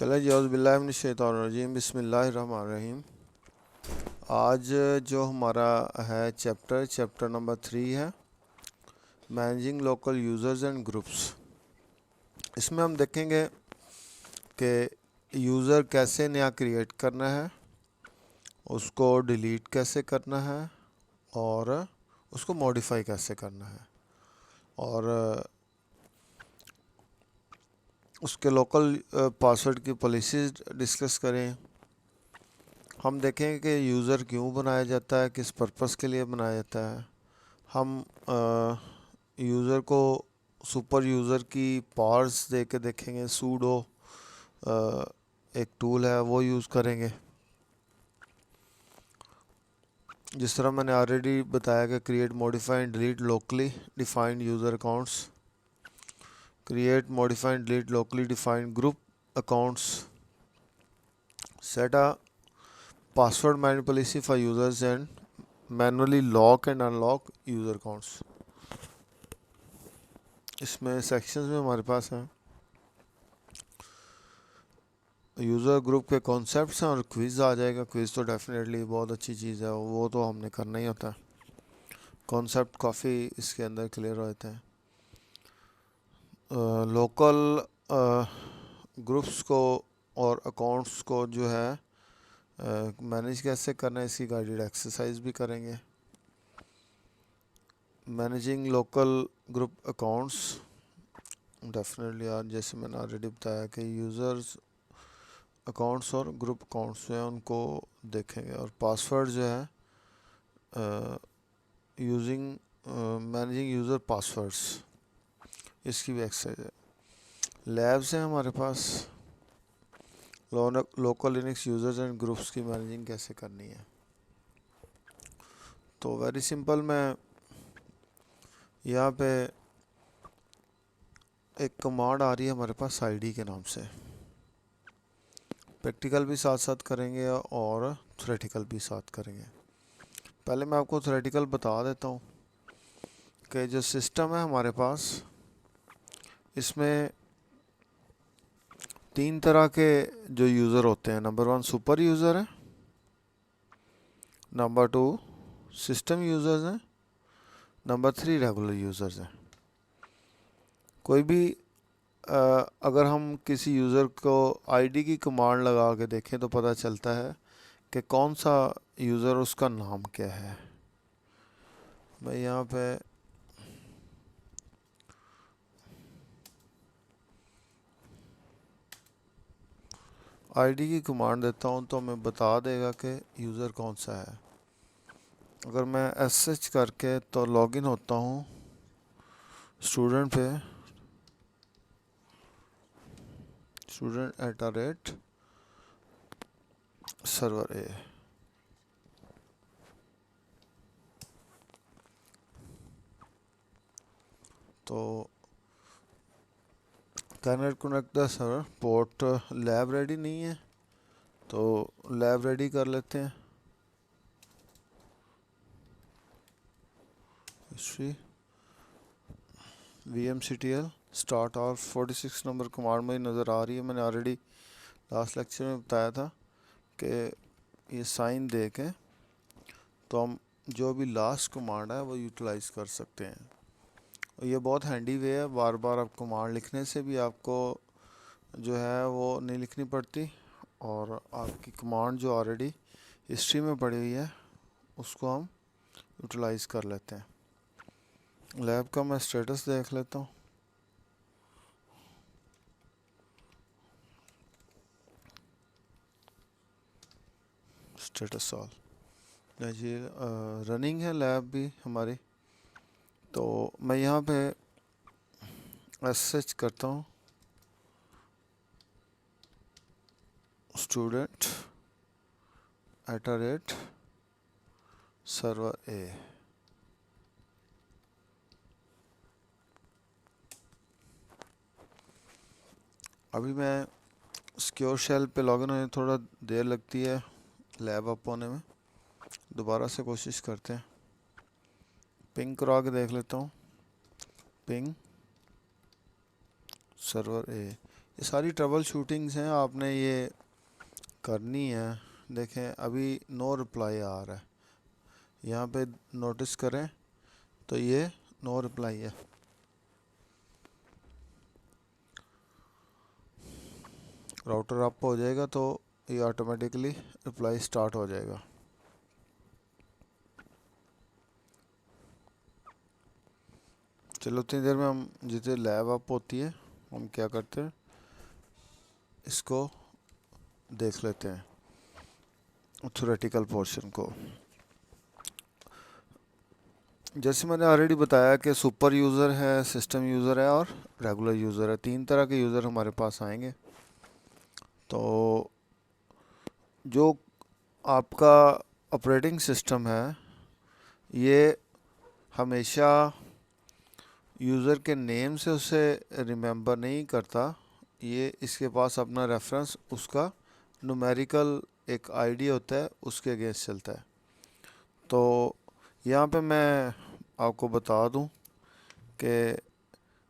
चले जी औज़ुबिल्लाहिमिनश्शैतानिर्रजीम बिस्मिल्लाहिर्रहमानिर्रहीम। आज जो हमारा है चैप्टर नंबर 3 है managing local users and groups. इसमें हम देखेंगे कि यूज़र कैसे नया क्रिएट करना है, उसको डिलीट कैसे करना है और उसको मॉडिफाई कैसे करना है और उसके लोकल पासवर्ड की पॉलिसीज़ डिस्कस करें। हम देखेंगे कि यूज़र क्यों बनाया जाता है, किस पर्पस के लिए बनाया जाता है। हम यूज़र को सुपर यूज़र की पावर्स दे के देखेंगे। सूडो एक टूल है वो यूज़ करेंगे। जिस तरह मैंने ऑलरेडी बताया कि create modify and delete locally defined user accounts, create modify and delete locally defined group accounts, set a password management policy for users and manually lock and unlock user accounts। इसमें sections में हमारे पास हैं user group के concepts हैं और quiz आ जाएगा। Quiz तो definitely बहुत अच्छी चीज़ है, वो तो हमने करना ही होता है। कॉन्सेप्ट काफ़ी इसके अंदर क्लियर होते हैं। लोकल ग्रुप्स को और अकाउंट्स को जो है मैनेज कैसे करना है, इसकी गाइडेड एक्सरसाइज भी करेंगे। Managing local group accounts definitely आज जैसे मैंने ऑलरेडी बताया कि यूज़र्स अकाउंट्स और ग्रुप अकाउंट्स जो हैं उनको देखेंगे। और पासवर्ड जो है यूजिंग मैनेजिंग यूज़र पासवर्ड्स, इसकी भी एक्सरसाइज है। लैब्स हैं हमारे पास, local Linux users and groups की मैनेजिंग कैसे करनी है। तो वेरी सिंपल, मैं यहाँ पे एक कमांड आ रही है हमारे पास आईडी के नाम से। प्रैक्टिकल भी साथ साथ करेंगे और थ्योरेटिकल भी साथ करेंगे। पहले मैं आपको थ्योरेटिकल बता देता हूँ कि जो सिस्टम है हमारे पास, इसमें 3 तरह के जो यूज़र होते हैं। नंबर 1 सुपर यूज़र है, नंबर 2 सिस्टम यूज़र्स हैं, नंबर 3 रेगुलर यूज़र्स हैं। कोई भी अगर हम किसी यूज़र को आईडी की कमांड लगा के देखें तो पता चलता है कि कौन सा यूज़र, उसका नाम क्या है। मैं यहाँ पे आईडी की कमांड देता हूँ तो मैं बता देगा कि यूज़र कौन सा है। अगर मैं एसएच करके तो लॉगिन होता हूँ स्टूडेंट पे, student@ सर्वर ए, तो cannot connect the server port lab ready नहीं है तो लैब रेडी कर लेते हैं। हिस्ट्री vmctl स्टार्ट और 46 नंबर कमांड में नज़र आ रही है। मैंने ऑलरेडी लास्ट लेक्चर में बताया था कि ये साइन दे के तो हम जो भी लास्ट कमांड है वो यूटिलाइज कर सकते हैं। और ये बहुत हैंडी वे है, बार बार आप कमांड लिखने से भी आपको जो है वो नहीं लिखनी पड़ती और आपकी कमांड जो ऑलरेडी हिस्ट्री में पड़ी हुई है उसको हम यूटिलाइज कर लेते हैं। लैब का मैं स्टेटस देख लेता हूँ। स्टेटस ऑल जी, रनिंग है लैब भी हमारी। तो मैं यहाँ पे एसएच करता हूँ student@ सर्वर ए। अभी मैं सिक्योर शेल पे लॉगिन होने थोड़ा देर लगती है लैब अप होने में। दोबारा से कोशिश करते हैं। पिंग करा के देख लेता हूँ, पिंग सर्वर ए। ये सारी ट्रबल शूटिंग्स हैं, आपने ये करनी है। देखें अभी नो रिप्लाई आ रहा है, यहाँ पे नोटिस करें तो ये नो रिप्लाई है। राउटर अप हो जाएगा तो ये ऑटोमेटिकली रिप्लाई स्टार्ट हो जाएगा। चलो उतनी देर में हम जितने लैब अप होती है हम क्या करते हैं, इसको देख लेते हैं थ्योरेटिकल पोर्शन को। जैसे मैंने ऑलरेडी बताया कि सुपर यूज़र है, सिस्टम यूज़र है और रेगुलर यूज़र है। तीन तरह के यूज़र हमारे पास आएंगे। तो जो आपका ऑपरेटिंग सिस्टम है ये हमेशा यूज़र के नेम से उसे रिमेंबर नहीं करता, ये इसके पास अपना रेफरेंस उसका न्यूमेरिकल एक आईडी होता है, उसके अगेंस्ट चलता है। तो यहाँ पे मैं आपको बता दूं कि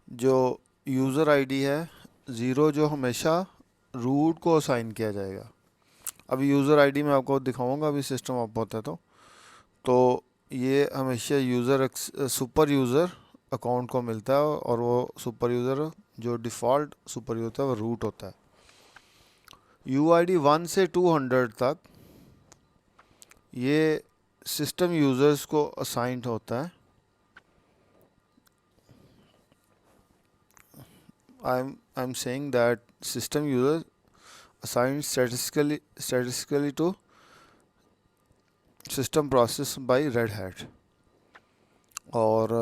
जो यूज़र आईडी है 0 जो हमेशा रूट को असाइन किया जाएगा। अभी यूज़र आईडी मैं आपको दिखाऊंगा अभी सिस्टम अप होता है तो ये हमेशा यूज़र सुपर यूज़र अकाउंट को मिलता है और वो सुपर यूज़र जो डिफ़ॉल्ट सुपर यूज़र होता है वो रूट होता है। यूआईडी 1 से 200 तक ये सिस्टम यूज़र्स को असाइंड होता है। I'm saying that system user assigned statistically to system process by Red Hat और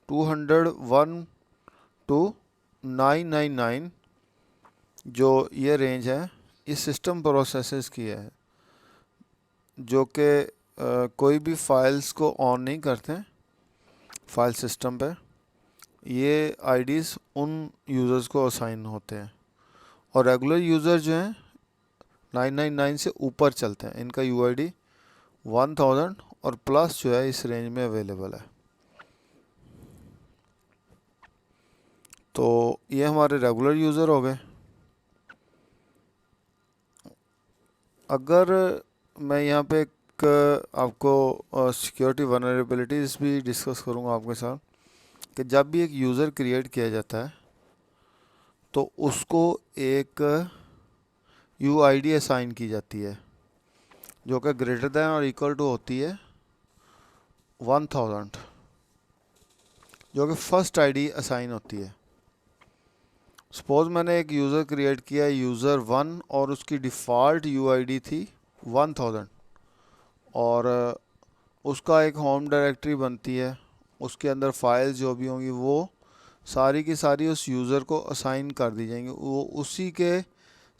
201 to 999 जो ये रेंज है ये सिस्टम प्रोसेसेस की है जो कि कोई भी फाइल्स को ऑन नहीं करते फाइल सिस्टम पे। ये आईडीज़ उन यूज़र्स को असाइन होते हैं और रेगुलर यूज़र जो हैं 999 से ऊपर चलते हैं, इनका यूआईडी 1000 और प्लस जो है इस रेंज में अवेलेबल है। तो ये हमारे रेगुलर यूज़र हो गए। अगर मैं यहाँ पे एक आपको सिक्योरिटी वनरेबिलिटीज़ भी डिस्कस करूँगा आपके साथ कि जब भी एक यूज़र क्रिएट किया जाता है तो उसको एक यूआईडी असाइन की जाती है जो कि ग्रेटर दैन और इक्वल टू होती है 1000, जो कि फर्स्ट आईडी असाइन होती है। सपोज मैंने एक यूज़र क्रिएट किया यूज़र 1 और उसकी डिफ़ॉल्ट यूआईडी थी 1000 और उसका एक होम डायरेक्टरी बनती है, उसके अंदर फाइल्स जो भी होंगी वो सारी की सारी उस यूज़र को असाइन कर दी जाएंगी, वो उसी के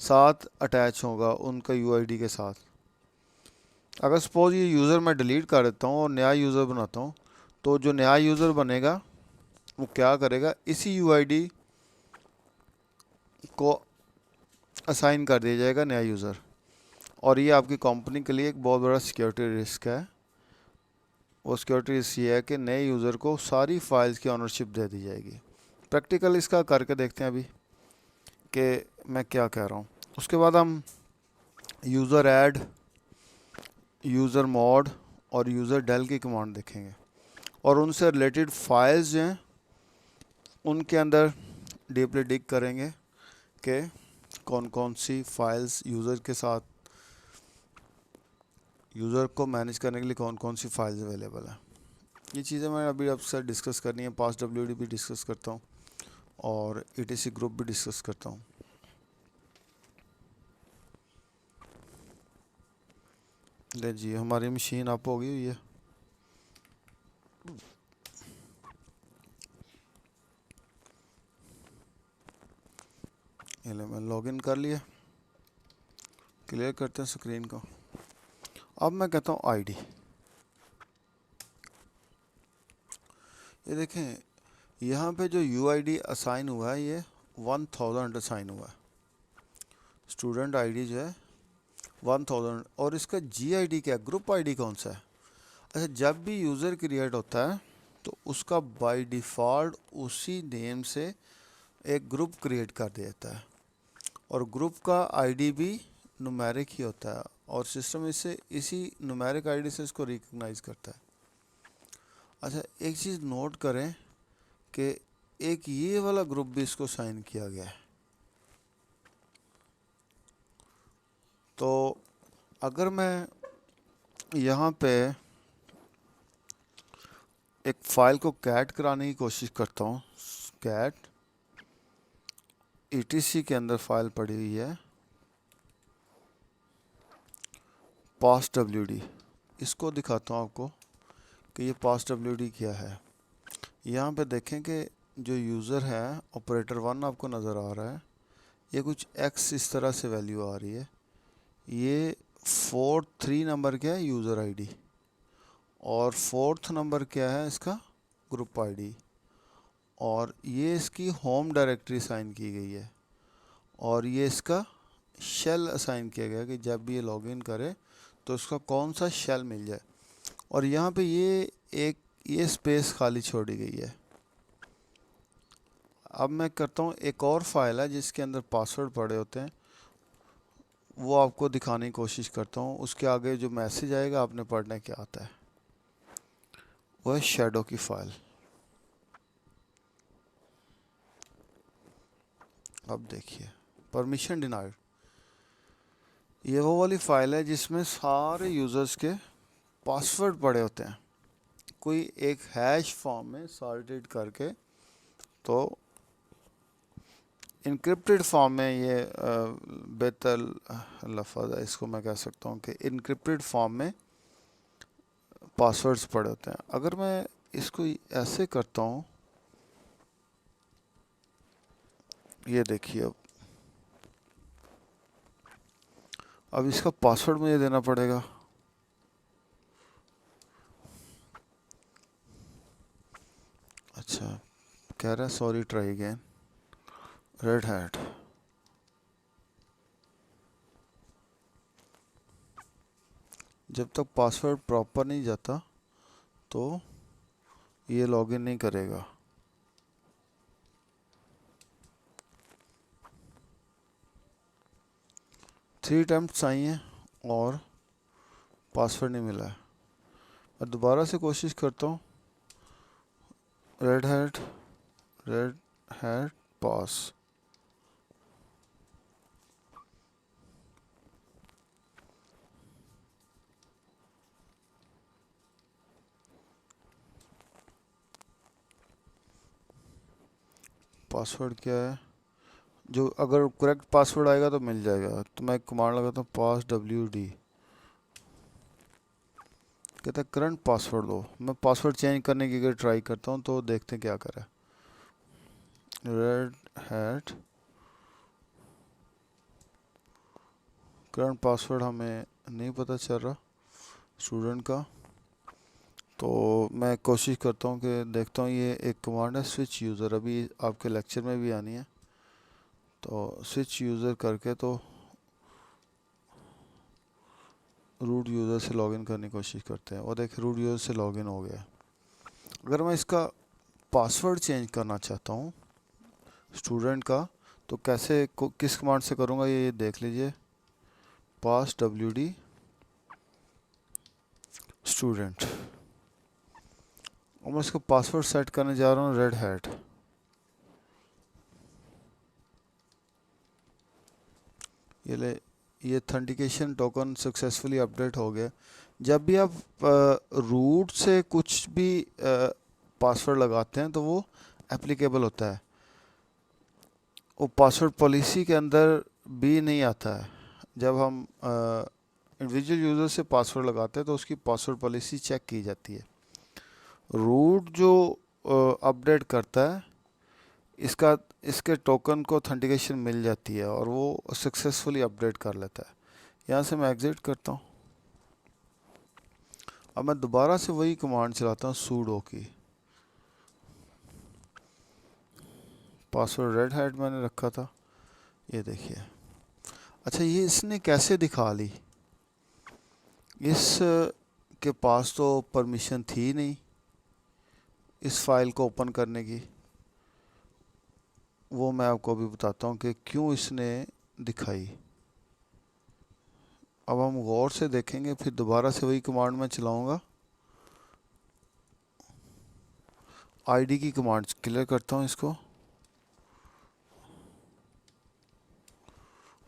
साथ अटैच होगा उनका यूआईडी के साथ। अगर सपोज ये यूज़र मैं डिलीट कर देता हूँ और नया यूज़र बनाता हूँ तो जो नया यूज़र बनेगा वो क्या करेगा, इसी यूआईडी को असाइन कर दिया जाएगा नया यूज़र। और ये आपकी कंपनी के लिए एक बहुत बड़ा सिक्योरिटी रिस्क है। वो सिक्योरिटी रिस्क ये है कि नए यूज़र को सारी फाइल्स की ऑनरशिप दे दी जाएगी। प्रैक्टिकल इसका करके देखते हैं अभी कि मैं क्या कह रहा हूँ। उसके बाद हम यूज़र ऐड, यूज़र मॉड और यूज़र डेल की कमांड देखेंगे और उनसे रिलेटेड फाइल्स जो हैं उनके अंदर डीपली डिग करेंगे कि कौन कौन सी फाइल्स यूज़र के साथ, यूज़र को मैनेज करने के लिए कौन कौन सी फाइल्स अवेलेबल है। ये चीज़ें मैं अभी आपसे डिस्कस करनी है। पास डब्ल्यूडी भी डिस्कस करता हूँ और ईटीसी ग्रुप भी डिस्कस करता हूँ। ले जी हमारी मशीन अप हो गई हुई है। ये मैं लॉगिन कर लिया, क्लियर करते हैं स्क्रीन को। अब मैं कहता हूँ आईडी। ये देखें यहाँ पे जो यूआईडी असाइन हुआ है ये 1000 असाइन हुआ है। स्टूडेंट आईडी जो है 1000 और इसका जीआईडी क्या है, ग्रुप आईडी कौन सा है। अच्छा, जब भी यूज़र क्रिएट होता है तो उसका बाय डिफ़ॉल्ट उसी नेम से एक ग्रुप क्रिएट कर देता है। और ग्रुप का आईडी भी न्यूमेरिक ही होता है और सिस्टम इससे इसी न्यूमेरिक आईडी से इसको रिकग्नाइज करता है। अच्छा, एक चीज़ नोट करें कि एक ये वाला ग्रुप भी इसको साइन किया गया है। तो अगर मैं यहाँ पे एक फ़ाइल को कैट कराने की कोशिश करता हूँ, कैट etc के अंदर फाइल पड़ी हुई है passwd, इसको दिखाता हूँ आपको कि ये passwd क्या है। यहाँ पे देखें कि जो यूज़र है operator1 आपको नज़र आ रहा है, ये कुछ x इस तरह से वैल्यू आ रही है। ये 43 नंबर क्या है यूज़र आईडी और 4th नंबर क्या है इसका ग्रुप आईडी और ये इसकी होम डायरेक्टरी साइन की गई है और ये इसका शेल असाइन किया गया कि जब भी ये लॉगिन करे तो इसका कौन सा शेल मिल जाए। और यहाँ पे ये स्पेस खाली छोड़ी गई है। अब मैं करता हूँ, एक और फाइल है जिसके अंदर पासवर्ड पड़े होते हैं, वो आपको दिखाने की कोशिश करता हूँ। उसके आगे जो मैसेज आएगा आपने पढ़ने क्या आता है, वो है शैडो की फाइल। अब देखिए, परमिशन डिनाइड, ये वो वाली फाइल है जिसमें सारे यूज़र्स के पासवर्ड पड़े होते हैं, कोई एक हैश फॉर्म में सॉर्टेड करके। तो इनक्रिप्टेड फॉर्म में ये बेहतर लफ्ज़ है, इसको मैं कह सकता हूँ कि इनक्रिप्टेड फॉर्म में पासवर्ड्स पड़े होते हैं। अगर मैं इसको ऐसे करता हूँ, ये देखिए, अब इसका पासवर्ड मुझे देना पड़ेगा। अच्छा, कह रहा है sorry try again, red hat. जब तक पासवर्ड प्रॉपर नहीं जाता तो ये लॉगिन नहीं करेगा। थ्री अटेम्प्ट्स आई हैं और पासवर्ड नहीं मिला है। मैं दोबारा से कोशिश करता हूँ, रेड हैट पास। पासवर्ड क्या है, जो अगर करेक्ट पासवर्ड आएगा तो मिल जाएगा। तो मैं कमांड लगाता हूँ passwd, कहता है करंट पासवर्ड दो। मैं पासवर्ड चेंज करने की अगर ट्राई करता हूँ तो देखते हैं क्या करें। रेड हैट करंट पासवर्ड हमें नहीं पता चल रहा स्टूडेंट का। तो मैं कोशिश करता हूँ कि देखता हूँ, ये एक कमांड है स्विच यूज़र, अभी आपके लेक्चर में भी आनी है। तो स्विच यूज़र करके तो रूट यूज़र से लॉगिन करने की कोशिश करते हैं और देखिए रूट यूज़र से लॉगिन हो गया। अगर मैं इसका पासवर्ड चेंज करना चाहता हूँ स्टूडेंट का, तो कैसे किस कमांड से करूँगा ये देख लीजिए, passwd स्टूडेंट। और मैं इसका पासवर्ड सेट करने जा रहा हूँ रेड हैट। ये ऑथेंटिकेशन टोकन सक्सेसफुली अपडेट हो गया। जब भी आप रूट से कुछ भी पासवर्ड लगाते हैं तो वो एप्लीकेबल होता है, वो पासवर्ड पॉलिसी के अंदर भी नहीं आता है। जब हम इंडिविजुअल यूज़र से पासवर्ड लगाते हैं तो उसकी पासवर्ड पॉलिसी चेक की जाती है। रूट जो अपडेट करता है, इसके टोकन को ऑथेंटिकेशन मिल जाती है और वो सक्सेसफुली अपडेट कर लेता है। यहाँ से मैं एग्जिट करता हूँ। अब मैं दोबारा से वही कमांड चलाता हूँ sudo की। पासवर्ड रेड हैट मैंने रखा था, ये देखिए। अच्छा, ये इसने कैसे दिखा ली, इस के पास तो परमिशन थी नहीं इस फाइल को ओपन करने की। वो मैं आपको अभी बताता हूँ कि क्यों इसने दिखाई। अब हम गौर से देखेंगे, फिर दोबारा से वही कमांड मैं चलाऊंगा। आईडी की कमांड क्लियर करता हूँ इसको,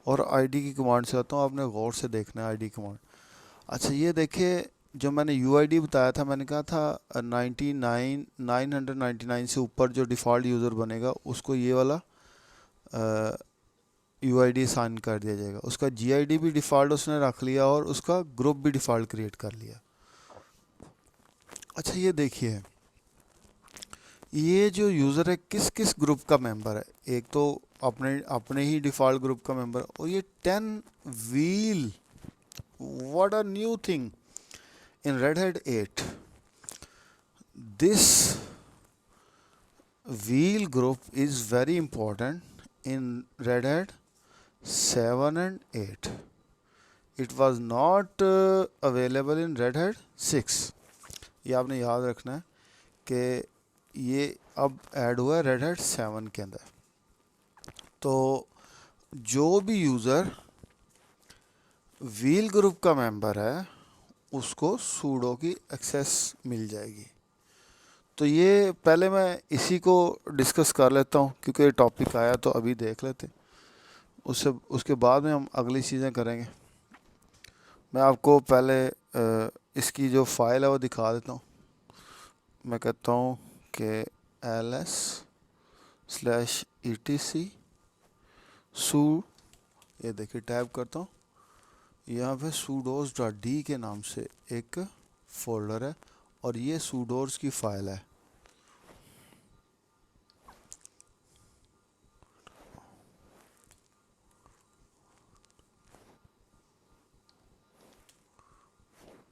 और आईडी की कमांड से आता हूँ। आपने गौर से देखना है आईडी कमांड। अच्छा ये देखिए, जो मैंने यूआईडी बताया था, मैंने कहा था 999 से ऊपर जो डिफ़ॉल्ट यूज़र बनेगा उसको ये वाला यूआईडी असाइन कर दिया जाएगा। उसका जीआईडी भी डिफ़ॉल्ट उसने रख लिया और उसका ग्रुप भी डिफ़ॉल्ट क्रिएट कर लिया। अच्छा ये देखिए, ये जो यूज़र है किस किस ग्रुप का मेंबर है। एक तो अपने अपने ही डिफ़ॉल्ट ग्रुप का मेंबर, और ये 10 wheel, what a new thing in Red Hat 8. This wheel group is very important in Red Hat 7 and 8. It was not available in Red Hat 6. ये आपने याद रखना है कि ये अब ऐड हुआ है Red Hat 7 के अंदर। तो जो भी यूज़र व्हील ग्रुप का मेंबर है उसको सूडो की एक्सेस मिल जाएगी। तो ये पहले मैं इसी को डिस्कस कर लेता हूँ क्योंकि टॉपिक आया, तो अभी देख लेते, उसके बाद में हम अगली चीज़ें करेंगे। मैं आपको पहले इसकी जो फाइल है वो दिखा देता हूँ। मैं कहता हूँ कि ls/etc सू, ये देखिए टैब करता हूँ, यहाँ पे sudos.d के नाम से एक फोल्डर है और ये sudos की फाइल है।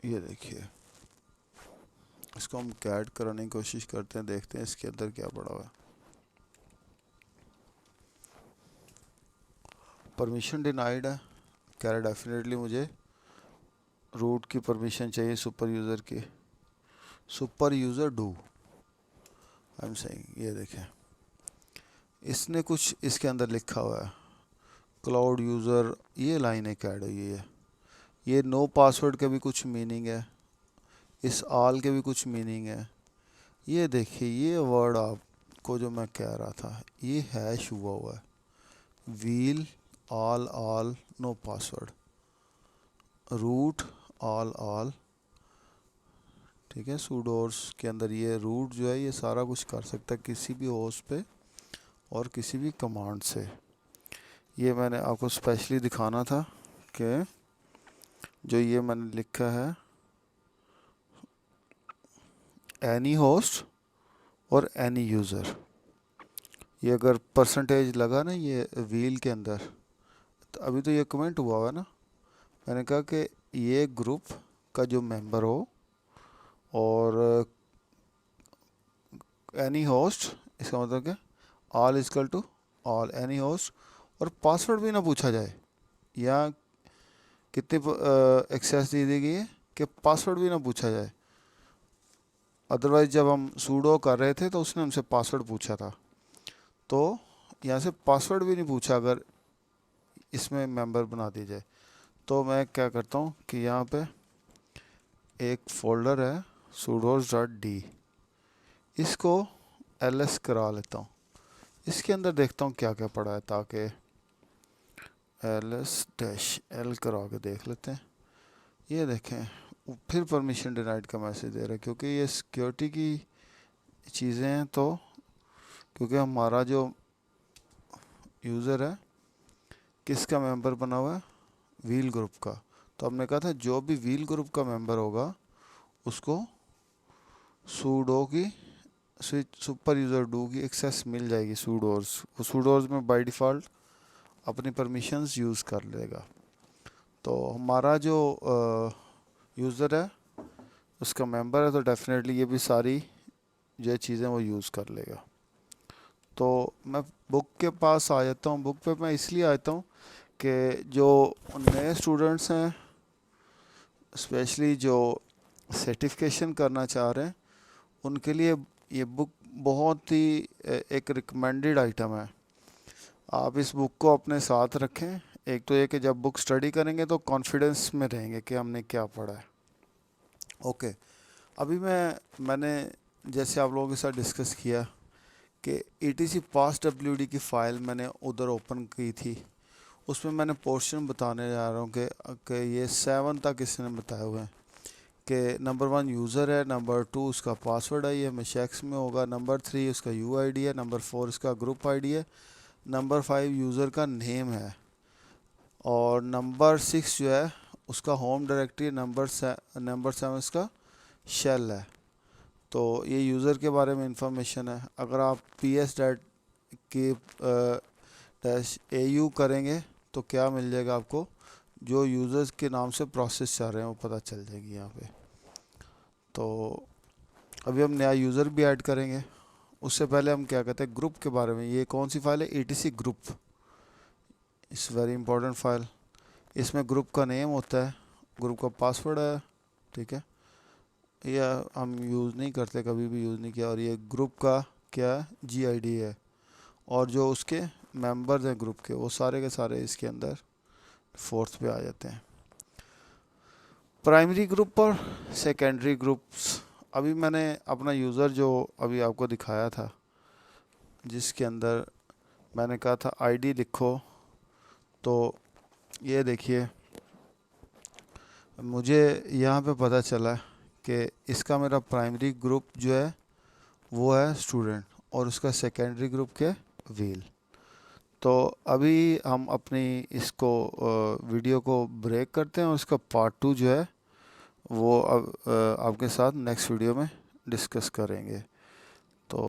ये देखिए, इसको हम कैड कराने की कोशिश करते हैं, देखते हैं इसके अंदर क्या पड़ा हुआ है। परमिशन डिनाइड है, कह रहा डेफिनेटली मुझे रूट की परमिशन चाहिए, सुपर यूज़र की, super user do I am saying. ये देखें, इसने कुछ इसके अंदर लिखा हुआ है, क्लाउड यूज़र, ये लाइन एक ऐड हुई है। ये नो पासवर्ड का भी कुछ मीनिंग है, इस आल के भी कुछ मीनिंग है। ये देखिए, ये वर्ड आपको जो मैं कह रहा था, ये हैश हुआ है, wheel all no password, root all, ठीक है। sudos के अंदर ये रूट जो है ये सारा कुछ कर सकता है किसी भी होस्ट पे और किसी भी कमांड से। ये मैंने आपको स्पेशली दिखाना था कि जो ये मैंने लिखा है एनी होस्ट और एनी यूज़र, ये अगर परसेंटेज लगा ना ये व्हील के अंदर, तो अभी तो ये कमेंट हुआ है ना, मैंने कहा कि ये ग्रुप का जो मेंबर हो और एनी होस्ट, इसका मतलब क्या, all equal to all, any host, और पासवर्ड भी ना पूछा जाए, या कितनी एक्सेस दे दी गई है कि पासवर्ड भी ना पूछा जाए। अदरवाइज जब हम सूडो कर रहे थे तो उसने हमसे पासवर्ड पूछा था, तो यहाँ से पासवर्ड भी नहीं पूछा अगर इसमें मेंबर बना दी जाए। तो मैं क्या करता हूँ कि यहाँ पे एक फोल्डर है sudos.d, इसको ls करा लेता हूँ, इसके अंदर देखता हूँ क्या क्या पड़ा है, ताकि ls-l करा के देख लेते हैं। ये देखें, फिर परमिशन डिनाइड का मैसेज दे रहा है, क्योंकि ये सिक्योरिटी की चीज़ें हैं। तो क्योंकि हमारा जो यूज़र है किसका मेंबर बना हुआ है, व्हील ग्रुप का, तो हमने कहा था जो भी व्हील ग्रुप का मेंबर होगा उसको सूडो की सुपर यूज़र डू की एक्सेस मिल जाएगी। सूडोज में बाय डिफ़ॉल्ट अपनी परमिशंस यूज़ कर लेगा। तो हमारा जो यूज़र है उसका मेंबर है, तो डेफिनेटली ये भी सारी जो चीज़ें वो यूज़ कर लेगा। तो मैं बुक के पास आ जाता हूँ। बुक पे मैं इसलिए आता हूँ कि जो नए स्टूडेंट्स हैं, स्पेशली जो सर्टिफिकेशन करना चाह रहे हैं, उनके लिए ये बुक बहुत ही एक रिकमेंडेड आइटम है। आप इस बुक को अपने साथ रखें, एक तो ये कि जब बुक स्टडी करेंगे तो कॉन्फिडेंस में रहेंगे कि हमने क्या पढ़ा है। ओके, अभी मैंने जैसे आप लोगों के साथ डिस्कस किया कि ETC पास WD की फ़ाइल मैंने उधर ओपन की थी, उसमें मैंने पोर्शन बताने जा रहा हूँ कि ये 7 तक इसने बताए हुए हैं कि नंबर 1 यूज़र है, नंबर 2 उसका पासवर्ड है, ये हमेशा एक्स में होगा, नंबर 3 उसका UID है, नंबर 4 इसका ग्रुप ID है, नंबर 5 यूज़र का नेम है, और नंबर 6 जो है उसका होम डायरेक्टरी, नंबर 7 इसका शेल है। तो ये यूज़र के बारे में इंफॉर्मेशन है। अगर आप ps-au करेंगे तो क्या मिल जाएगा आपको, जो यूज़र्स के नाम से प्रोसेस चल रहे हैं वो पता चल जाएगी यहाँ पे। तो अभी हम नया यूज़र भी ऐड करेंगे, उससे पहले हम क्या कहते हैं ग्रुप के बारे में। ये कौन सी फाइल है, ETC group, it's very important file. इसमें ग्रुप का नेम होता है, ग्रुप का पासवर्ड है, ठीक है, यह हम यूज़ नहीं करते, कभी भी यूज़ नहीं किया। और ये ग्रुप का क्या है, GID है, और जो उसके मेंबर्स हैं ग्रुप के वो सारे के सारे इसके अंदर 4th पे आ जाते हैं। प्राइमरी ग्रुप और सेकेंडरी ग्रुप्स, अभी मैंने अपना यूज़र जो अभी आपको दिखाया था, जिसके अंदर मैंने कहा था ID लिखो, तो ये देखिए मुझे यहाँ पे पता चला कि इसका मेरा प्राइमरी ग्रुप जो है वो है स्टूडेंट, और उसका सेकेंडरी ग्रुप के व्हील। तो अभी हम अपनी इसको वीडियो को ब्रेक करते हैं, और उसका पार्ट 2 जो है वो अब आपके साथ नेक्स्ट वीडियो में डिस्कस करेंगे।